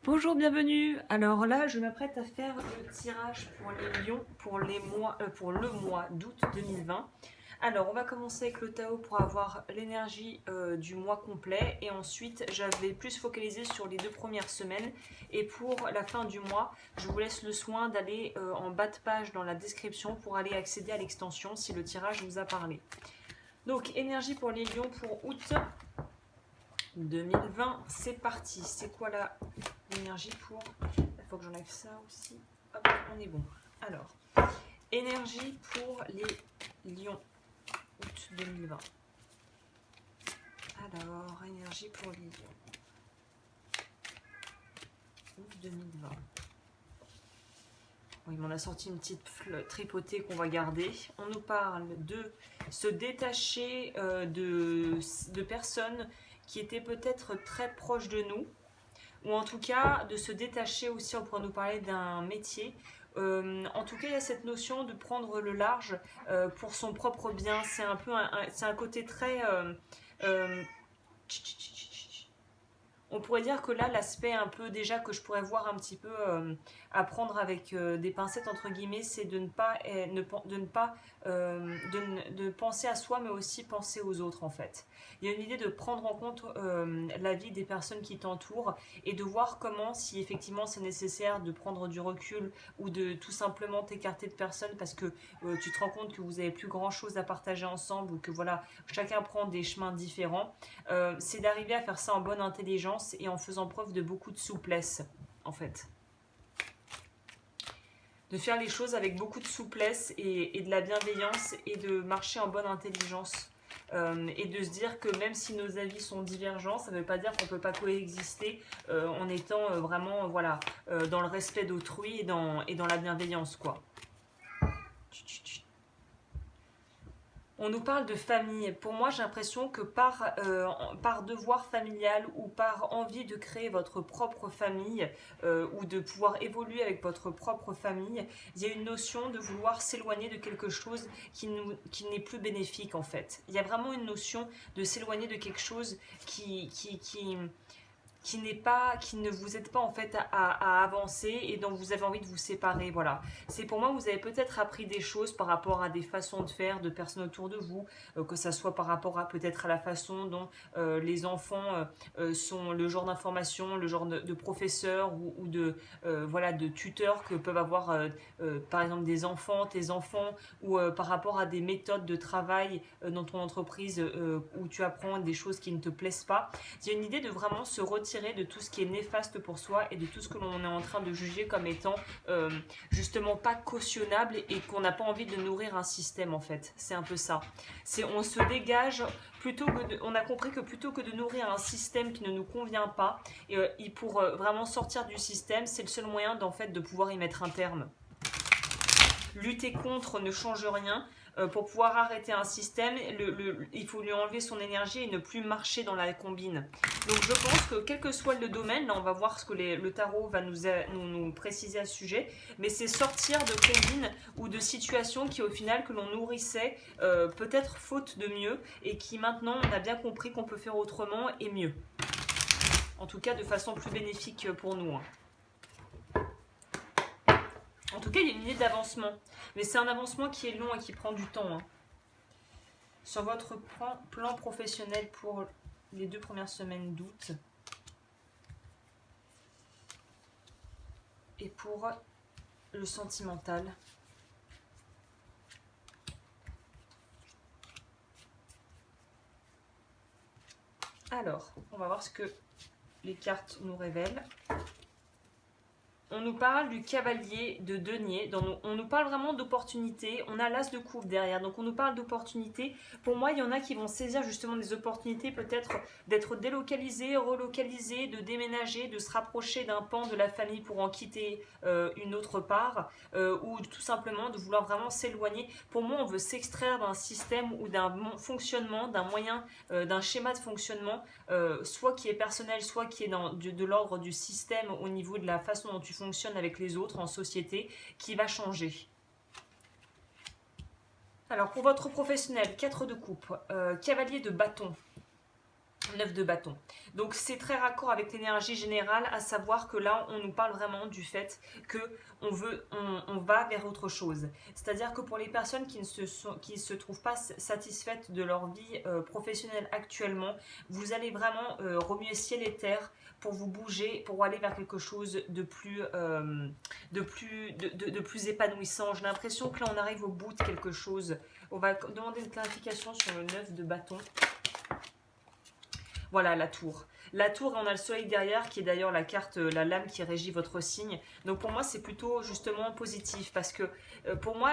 Bonjour, bienvenue. Alors là, je m'apprête à faire le tirage pour les lions pour le mois d'août 2020. Alors, on va commencer avec le Tao pour avoir l'énergie du mois complet. Et ensuite, j'avais plus focalisé sur les 2 premières semaines. Et pour la fin du mois, je vous laisse le soin d'aller en bas de page dans la description pour aller accéder à l'extension si le tirage vous a parlé. Donc, énergie pour les lions pour août 2020, c'est parti. C'est quoi l'énergie pour... Il faut que j'enlève ça aussi. Hop, on est bon. Alors, énergie pour les lions, août 2020. Alors, énergie pour les lions, août 2020. Oui, on a sorti une petite tripotée qu'on va garder. On nous parle de se détacher de personnes qui étaient peut-être très proches de nous, ou en tout cas de se détacher aussi. On pourrait nous parler d'un métier. En tout cas, il y a cette notion de prendre le large pour son propre bien. C'est un peu c'est un côté très euh, on pourrait dire que là, l'aspect un peu déjà que je pourrais voir un petit peu à prendre avec des pincettes entre guillemets, c'est de ne pas, de penser à soi, mais aussi penser aux autres en fait. Il y a une idée de prendre en compte la vie des personnes qui t'entourent et de voir comment, si effectivement c'est nécessaire de prendre du recul ou de tout simplement t'écarter de personnes parce que tu te rends compte que vous avez plus grand chose à partager ensemble ou que voilà, chacun prend des chemins différents. C'est d'arriver à faire ça en bonne intelligence et en faisant preuve de beaucoup de souplesse, en fait. De faire les choses avec beaucoup de souplesse et de la bienveillance et de marcher en bonne intelligence. Et de se dire que même si nos avis sont divergents, ça ne veut pas dire qu'on ne peut pas coexister en étant vraiment voilà, dans le respect d'autrui et dans la bienveillance, quoi. On nous parle de famille. Pour moi, j'ai l'impression que par devoir familial ou par envie de créer votre propre famille ou de pouvoir évoluer avec votre propre famille, il y a une notion de vouloir s'éloigner de quelque chose qui n'est plus bénéfique en fait. Il y a vraiment une notion de s'éloigner de quelque chose qui ne vous aide pas en fait à avancer et dont vous avez envie de vous séparer. Voilà. C'est pour moi que vous avez peut-être appris des choses par rapport à des façons de faire de personnes autour de vous, que ça soit par rapport à peut-être à la façon dont les enfants sont le genre d'information, le genre de professeurs ou de voilà de tuteurs que peuvent avoir par exemple des enfants, tes enfants, ou par rapport à des méthodes de travail dans ton entreprise où tu apprends des choses qui ne te plaisent pas. Il y a une idée de vraiment se retirer de tout ce qui est néfaste pour soi et de tout ce que l'on est en train de juger comme étant justement pas cautionnable et qu'on n'a pas envie de nourrir un système en fait. C'est un peu ça. On se dégage on a compris que plutôt que de nourrir un système qui ne nous convient pas, pour vraiment sortir du système, c'est le seul moyen d'en fait de pouvoir y mettre un terme. Lutter contre ne change rien. Pour pouvoir arrêter un système, il faut lui enlever son énergie et ne plus marcher dans la combine. Donc je pense que quel que soit le domaine, là on va voir ce que le tarot va nous préciser à ce sujet, mais c'est sortir de combines ou de situations qui au final que l'on nourrissait peut-être faute de mieux et qui maintenant on a bien compris qu'on peut faire autrement et mieux. En tout cas de façon plus bénéfique pour nous. En tout cas, il y a une idée d'avancement. Mais c'est un avancement qui est long et qui prend du temps. Sur votre plan professionnel pour les 2 premières semaines d'août. Et pour le sentimental. Alors, on va voir ce que les cartes nous révèlent. On nous parle du cavalier de denier, on nous parle vraiment d'opportunités, on a l'as de coupe derrière, donc on nous parle d'opportunités. Pour moi, il y en a qui vont saisir justement des opportunités, peut-être d'être délocalisés, relocalisés, de déménager, de se rapprocher d'un pan de la famille pour en quitter une autre part, ou tout simplement de vouloir vraiment s'éloigner. Pour moi, on veut s'extraire d'un système ou d'un fonctionnement, d'un moyen, d'un schéma de fonctionnement, soit qui est personnel, soit qui est de l'ordre du système au niveau de la façon dont tu fonctionnes avec les autres en société, qui va changer. Alors pour votre professionnel, 4 de coupe, cavalier de bâton. 9 de bâton. Donc c'est très raccord avec l'énergie générale, à savoir que là on nous parle vraiment du fait que on va vers autre chose. C'est-à-dire que pour les personnes qui se trouvent pas satisfaites de leur vie professionnelle actuellement, vous allez vraiment remuer ciel et terre pour vous bouger, pour aller vers quelque chose de plus épanouissant. J'ai l'impression que là on arrive au bout de quelque chose. On va demander une clarification sur le 9 de bâton. Voilà, la tour. La tour, on a le soleil derrière, qui est d'ailleurs la carte, la lame qui régit votre signe. Donc pour moi, c'est plutôt justement positif, parce que pour moi,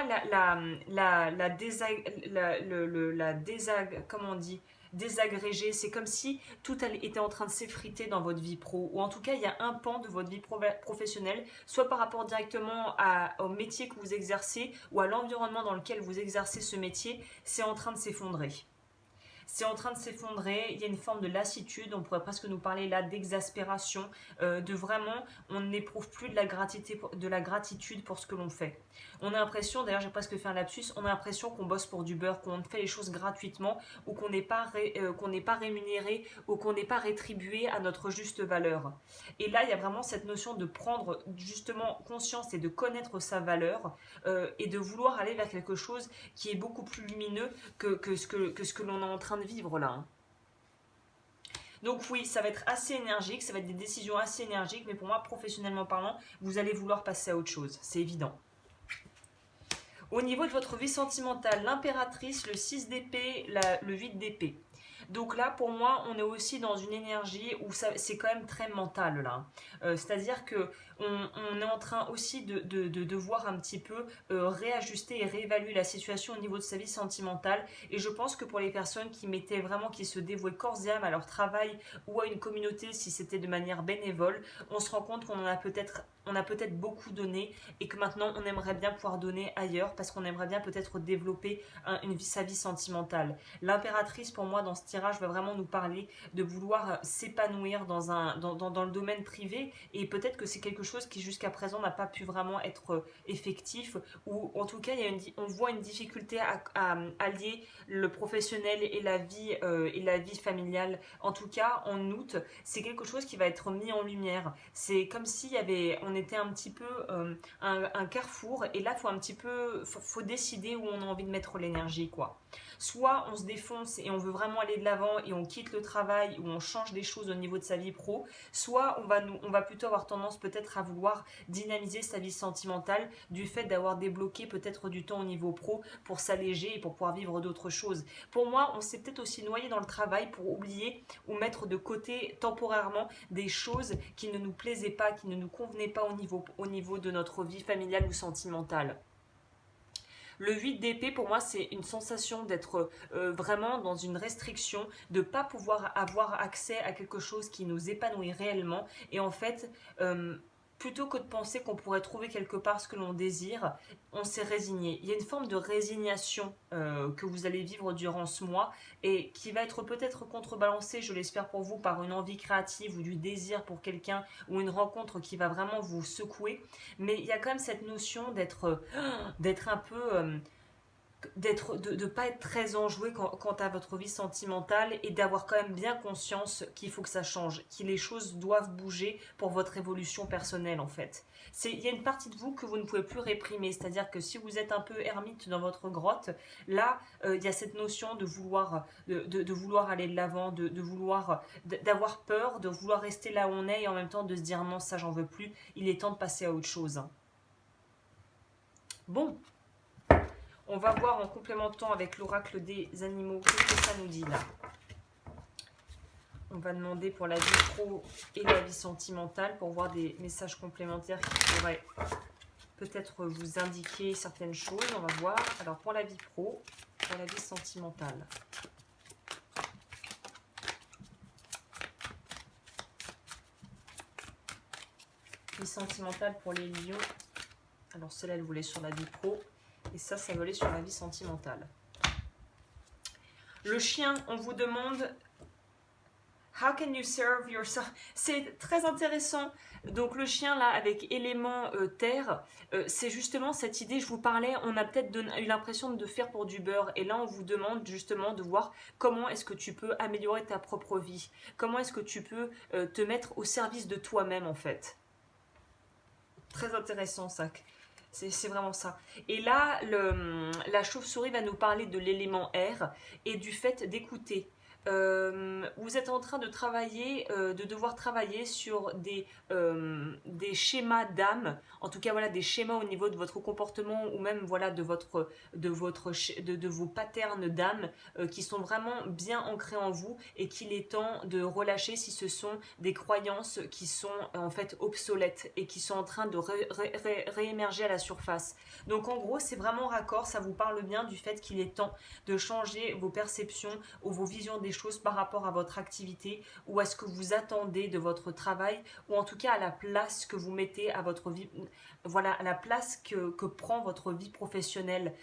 comment on dit, désagrégé, c'est comme si tout était en train de s'effriter dans votre vie pro, ou en tout cas, il y a un pan de votre vie professionnelle, soit par rapport directement au métier que vous exercez, ou à l'environnement dans lequel vous exercez ce métier, c'est en train de s'effondrer. C'est en train de s'effondrer, il y a une forme de lassitude, on pourrait presque nous parler là d'exaspération, de vraiment, on n'éprouve plus de la gratitude pour ce que l'on fait. On a l'impression, d'ailleurs j'ai presque fait un lapsus, on a l'impression qu'on bosse pour du beurre, qu'on fait les choses gratuitement, ou qu'on n'est pas rémunéré, ou qu'on n'est pas rétribué à notre juste valeur. Et là, il y a vraiment cette notion de prendre justement conscience et de connaître sa valeur, et de vouloir aller vers quelque chose qui est beaucoup plus lumineux que ce que l'on est en train de vivre là. Hein. Donc oui, ça va être assez énergique, ça va être des décisions assez énergiques, mais pour moi, professionnellement parlant, vous allez vouloir passer à autre chose, c'est évident. Au niveau de votre vie sentimentale, l'impératrice, le 6 d'épée, le 8 d'épée. Donc là, pour moi, on est aussi dans une énergie où c'est quand même très mental là. C'est-à-dire que on est en train aussi de devoir un petit peu réajuster et réévaluer la situation au niveau de sa vie sentimentale. Et je pense que pour les personnes qui se dévouaient corps et âme à leur travail ou à une communauté, si c'était de manière bénévole, on se rend compte qu'on a peut-être beaucoup donné et que maintenant on aimerait bien pouvoir donner ailleurs parce qu'on aimerait bien peut-être développer sa vie sentimentale. L'impératrice pour moi dans ce tirage va vraiment nous parler de vouloir s'épanouir dans le domaine privé et peut-être que c'est quelque chose qui jusqu'à présent n'a pas pu vraiment être effectif ou en tout cas on voit une difficulté à allier le professionnel et la vie familiale. En tout cas en août c'est quelque chose qui va être mis en lumière. C'est comme s'il y avait, on était un petit peu un carrefour et là faut décider où on a envie de mettre l'énergie quoi. Soit on se défonce et on veut vraiment aller de l'avant et on quitte le travail ou on change des choses au niveau de sa vie pro, soit on va plutôt avoir tendance peut-être à vouloir dynamiser sa vie sentimentale du fait d'avoir débloqué peut-être du temps au niveau pro pour s'alléger et pour pouvoir vivre d'autres choses. Pour moi, on s'est peut-être aussi noyé dans le travail pour oublier ou mettre de côté temporairement des choses qui ne nous plaisaient pas, qui ne nous convenaient pas au niveau de notre vie familiale ou sentimentale. Le 8 d'épée, pour moi, c'est une sensation d'être vraiment dans une restriction, de ne pas pouvoir avoir accès à quelque chose qui nous épanouit réellement. Et en fait, plutôt que de penser qu'on pourrait trouver quelque part ce que l'on désire, on s'est résigné. Il y a une forme de résignation que vous allez vivre durant ce mois et qui va être peut-être contrebalancée, je l'espère pour vous, par une envie créative ou du désir pour quelqu'un ou une rencontre qui va vraiment vous secouer. Mais il y a quand même cette notion d'être un peu de ne pas être très enjoué quant à votre vie sentimentale et d'avoir quand même bien conscience qu'il faut que ça change, que les choses doivent bouger pour votre évolution personnelle en fait. Il y a une partie de vous que vous ne pouvez plus réprimer, c'est-à-dire que si vous êtes un peu ermite dans votre grotte, là il y a cette notion de vouloir aller de l'avant, d'avoir peur, de vouloir rester là où on est et en même temps de se dire non ça j'en veux plus, il est temps de passer à autre chose. Bon, on va voir en complémentant avec l'oracle des animaux qu'est-ce que ça nous dit là. On va demander pour la vie pro et la vie sentimentale pour voir des messages complémentaires qui pourraient peut-être vous indiquer certaines choses. On va voir. Alors pour la vie pro, pour la vie sentimentale. Vie sentimentale pour les lions. Alors celle-là, elle voulait sur la vie pro. Et ça volait sur la vie sentimentale. Le chien, on vous demande How can you serve yourself? C'est très intéressant. Donc le chien là avec élément terre, c'est justement cette idée, je vous parlais, on a peut-être eu l'impression de faire pour du beurre et là on vous demande justement de voir comment est-ce que tu peux améliorer ta propre vie, comment est-ce que tu peux te mettre au service de toi-même en fait. Très intéressant ça. C'est vraiment ça. Et là, la chauve-souris va nous parler de l'élément air et du fait d'écouter. Vous êtes en train de travailler, de devoir travailler sur des schémas d'âme, en tout cas voilà des schémas au niveau de votre comportement ou même voilà de vos patterns d'âme qui sont vraiment bien ancrés en vous et qu'il est temps de relâcher si ce sont des croyances qui sont en fait obsolètes et qui sont en train de réémerger à la surface. Donc en gros c'est vraiment raccord, ça vous parle bien du fait qu'il est temps de changer vos perceptions ou vos visions des choses par rapport à votre activité ou à ce que vous attendez de votre travail ou en tout cas à la place que vous mettez à votre vie, voilà, à la place que prend votre vie professionnelle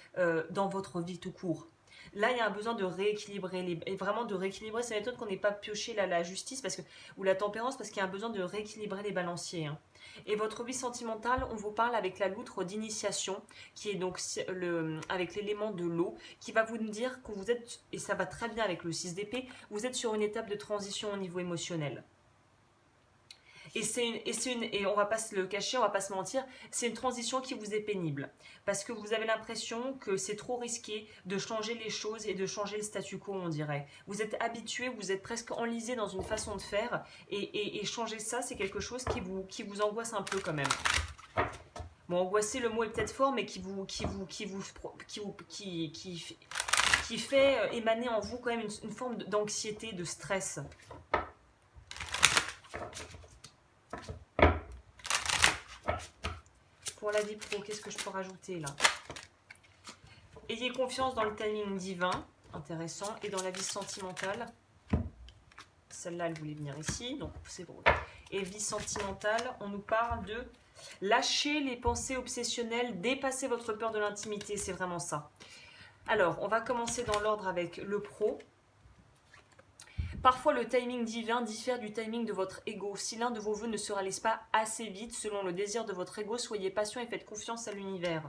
dans votre vie tout court. Là, il y a un besoin de rééquilibrer, et vraiment de rééquilibrer. Ça m'étonne qu'on n'ait pas pioché la justice ou la tempérance parce qu'il y a un besoin de rééquilibrer les balanciers. Hein. Et votre vie sentimentale, on vous parle avec la loutre d'initiation, qui est donc avec l'élément de l'eau, qui va vous dire que vous êtes, et ça va très bien avec le 6 d'épée, vous êtes sur une étape de transition au niveau émotionnel. Et on va pas se le cacher, on va pas se mentir, c'est une transition qui vous est pénible. Parce que vous avez l'impression que c'est trop risqué de changer les choses et de changer le statu quo, on dirait. Vous êtes habitué, vous êtes presque enlisé dans une façon de faire, et changer ça, c'est quelque chose qui vous angoisse un peu quand même. Bon, angoisser, le mot est peut-être fort, mais qui fait émaner en vous quand même une forme d'anxiété, de stress. Pour la vie pro, qu'est-ce que je peux rajouter là? Ayez confiance dans le timing divin, intéressant, et dans la vie sentimentale. Celle-là, elle voulait venir ici, donc c'est bon. Et vie sentimentale, on nous parle de lâcher les pensées obsessionnelles, dépasser votre peur de l'intimité, c'est vraiment ça. Alors, on va commencer dans l'ordre avec le pro. Parfois, le timing divin diffère du timing de votre ego. Si l'un de vos vœux ne se réalise pas assez vite, selon le désir de votre ego, soyez patient et faites confiance à l'univers.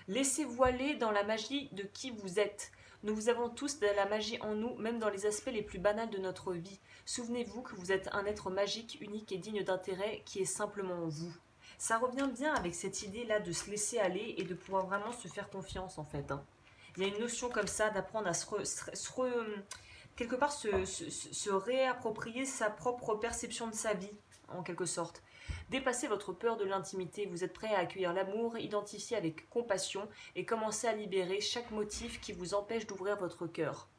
Laissez-vous aller dans la magie de qui vous êtes. Nous avons tous de la magie en nous, même dans les aspects les plus banals de notre vie. Souvenez-vous que vous êtes un être magique, unique et digne d'intérêt qui est simplement vous. Ça revient bien avec cette idée-là de se laisser aller et de pouvoir vraiment se faire confiance en fait. Il y a une notion comme ça d'apprendre à quelque part se réapproprier sa propre perception de sa vie, en quelque sorte. Dépassez votre peur de l'intimité, vous êtes prêt à accueillir l'amour, identifier avec compassion et commencer à libérer chaque motif qui vous empêche d'ouvrir votre cœur.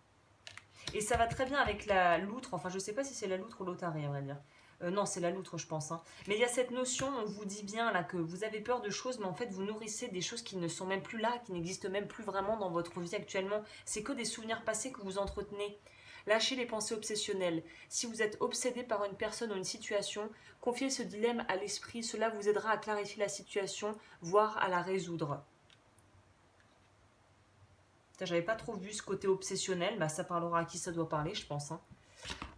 Et ça va très bien avec la loutre, enfin je ne sais pas si c'est la loutre ou l'otarie, à vrai dire. Non, c'est la loutre, je pense. Hein. Mais il y a cette notion, on vous dit bien là que vous avez peur de choses, mais en fait vous nourrissez des choses qui ne sont même plus là, qui n'existent même plus vraiment dans votre vie actuellement. C'est que des souvenirs passés que vous entretenez. Lâchez les pensées obsessionnelles. Si vous êtes obsédé par une personne ou une situation, confiez ce dilemme à l'esprit. Cela vous aidera à clarifier la situation, voire à la résoudre. J'avais pas trop vu ce côté obsessionnel. Bah, ça parlera à qui ça doit parler, je pense. Hein.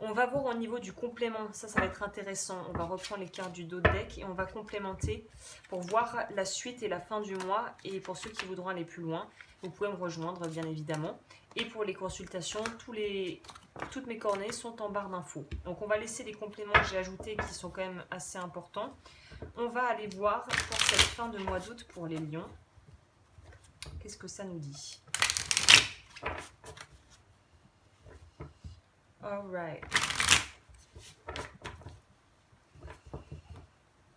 On va voir au niveau du complément. Ça va être intéressant. On va reprendre les cartes du dos de deck et on va complémenter pour voir la suite et la fin du mois. Et pour ceux qui voudront aller plus loin, vous pouvez me rejoindre, bien évidemment. Et pour les consultations, toutes mes coordonnées sont en barre d'infos. Donc on va laisser les compléments que j'ai ajoutés qui sont quand même assez importants. On va aller voir pour cette fin de mois d'août pour les lions. Qu'est-ce que ça nous dit? Alright.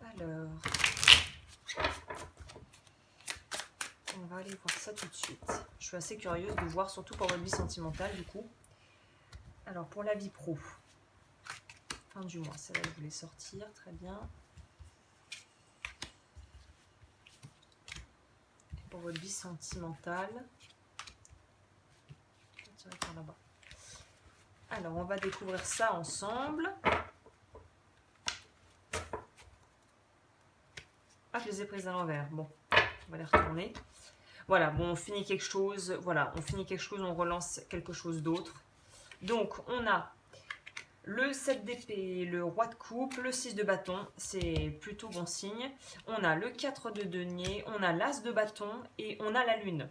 Alors, on va aller voir ça tout de suite. Je suis assez curieuse de voir, surtout pour votre vie sentimentale du coup. Alors, pour la vie pro, fin du mois, celle-là, je voulais sortir, très bien. Et pour votre vie sentimentale, je vais tirer par là-bas. Alors, on va découvrir ça ensemble. Ah, je les ai prises à l'envers. Bon, on va les retourner. Voilà, bon, on finit quelque chose. Voilà, on finit quelque chose, on relance quelque chose d'autre. Donc, on a Le 7 d'épée, le roi de coupe, le 6 de bâton, c'est plutôt bon signe. On a le 4 de denier, on a l'as de bâton et on a la lune.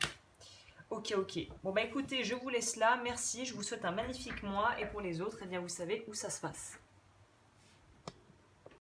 Ok, ok. Bon bah écoutez, je vous laisse là. Merci, je vous souhaite un magnifique mois. Et pour les autres, eh bien vous savez où ça se passe.